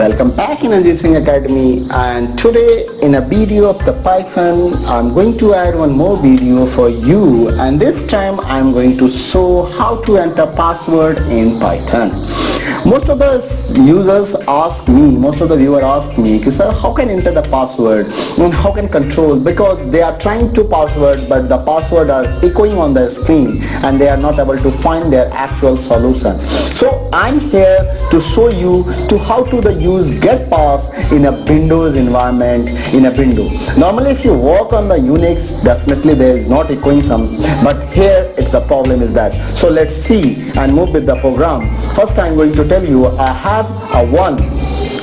Welcome back in Anjeev Singh Academy, and today in a video of the Python I'm going to add one more video for you, and this time I'm going to show how to enter password in Python. Most of the users ask me, most of the viewers ask me, sir, how can I enter the password and how can control, because they are trying to password but the password are echoing on the screen and they are not able to find their actual solution. So I'm here to show you to how to use getpass in a Windows environment, in a window. Normally if you work on the Unix, definitely there is not echoing some, but here it's the problem is that. So let's see and move with the program. First I'm going to tell you I have a one,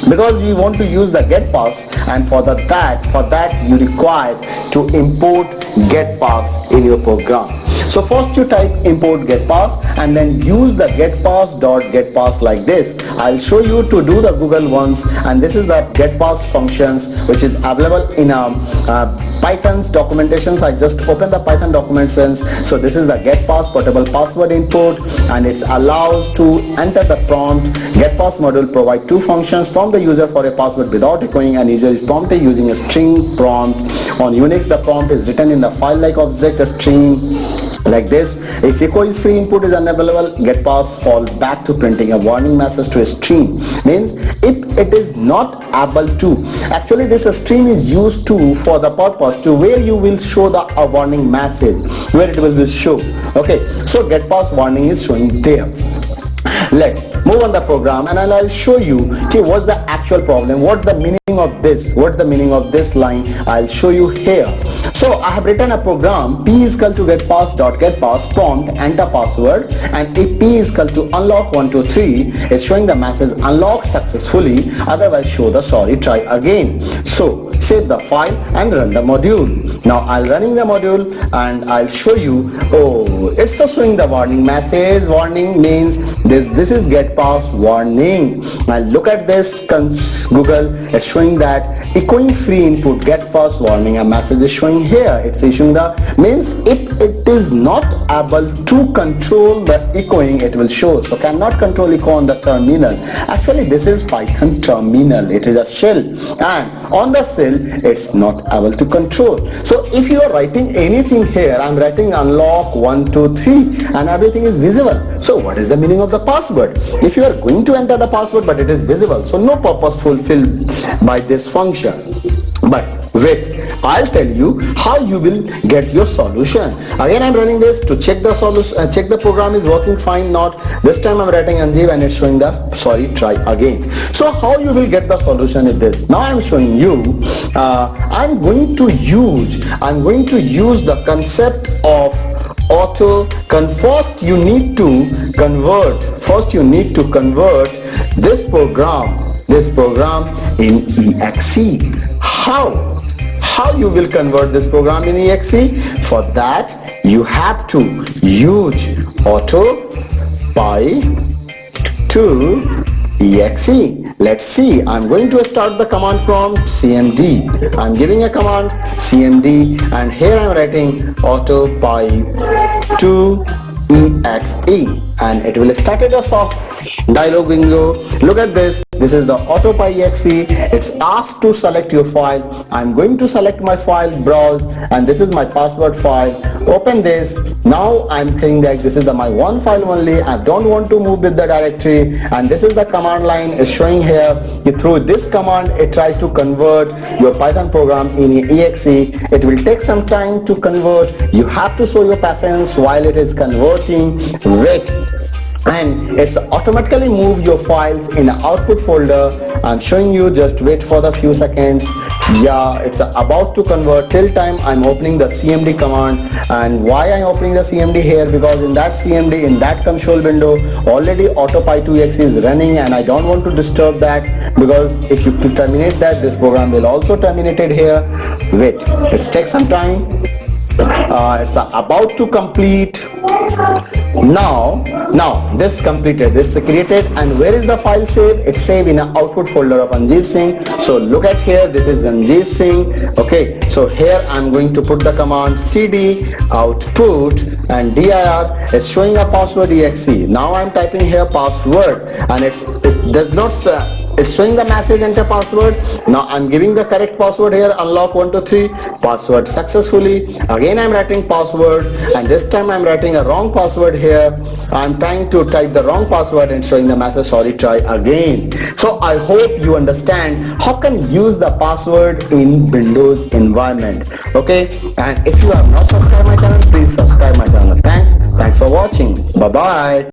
because you want to use the getpass, and for that you require to import getpass in your program. So first you type import getpass and then use the getpass like this. I'll show you to do the Google ones, and this is the getpass functions which is available in Python's documentations. I just open the Python documentations. So this is the getpass portable password input, and it allows to enter the prompt. Getpass module provide two functions from the user for a password without echoing, and user is prompted using a string prompt. On Unix the prompt is written in the file like object, a string like this. If echo is free, input is unavailable, getpass fall back to printing a warning message to a stream. Means if it is not able to, actually this stream is used to for the purpose to where you will show the warning message, where it will be show. Okay, so getpass warning is showing there. Let's move on the program and I'll show you what's the actual problem, what the meaning of this line. I'll show you here. So I have written a program, p is equal to getpass prompt enter password, and if p is equal to unlock 123, it's showing the message unlocked successfully, otherwise show the sorry, try again. So save the file and run the module. Now I'll running the module and I'll show you. Oh, it's showing the warning message. Warning means this is getpass warning. Now look at this Google, it's showing that echoing free input getpass warning. A message is showing here. It's issuing the means if it is not able to control the echoing, it will show. So cannot control echo on the terminal. Actually this is Python terminal. It is a shell, and on the shell it's not able to control. So if you are writing anything here, I'm writing unlock 123 and everything is visible. So what is the meaning of the password? If you are going to enter the password but it is visible, so no purpose fulfilled by this function. But wait, I'll tell you how you will get your solution. Again I'm running this to check the solution, check the program is working fine, not. This time I'm writing Anjeev and it's showing the sorry, try again. So how you will get the solution is this. Now I'm showing you, I'm going to use the concept of auto. First you need to convert this program in exe. How you will convert this program in exe? For that you have to use auto py to exe. Let's see. I'm going to start the command prompt cmd. I'm giving a command cmd, and here I'm writing auto py to exe, and it will start it as soft dialog window. Look at this. This is the auto.exe. It's asked to select your file. I'm going to select my file, browse, and this is my password file. Open this. Now I'm saying that this is my one file only. I don't want to move with the directory, and this is the command line is showing here. Through this command it tries to convert your Python program in exe. It will take some time to convert. You have to show your patience while it is converting. Wait, and it's automatically move your files in an output folder. I'm showing you, just wait for the few seconds. Yeah, it's about to convert. Till time I'm opening the cmd command. And why I'm opening the cmd here? Because in that cmd, in that console window, already autopy 2x is running, and I don't want to disturb that, because if you terminate that, this program will also terminate it here. Wait, let's take some time. It's about to complete. Now this completed, this created, and where is the file saved? It's saved in an output folder of Anjeev Singh. So look at here, this is Anjeev Singh. Okay, so here I'm going to put the command cd output and dir. It's showing a password exe. Now I'm typing here password, and it does not it's showing the message enter password. Now I'm giving the correct password here, unlock 123, password successfully. Again I'm writing password, and this time I'm writing a wrong password here. I'm trying to type the wrong password and showing the message, sorry, try again. So I hope you understand how can you use the password in Windows environment. Okay, and if you have not subscribed my channel, please subscribe my channel. Thanks for watching. Bye bye.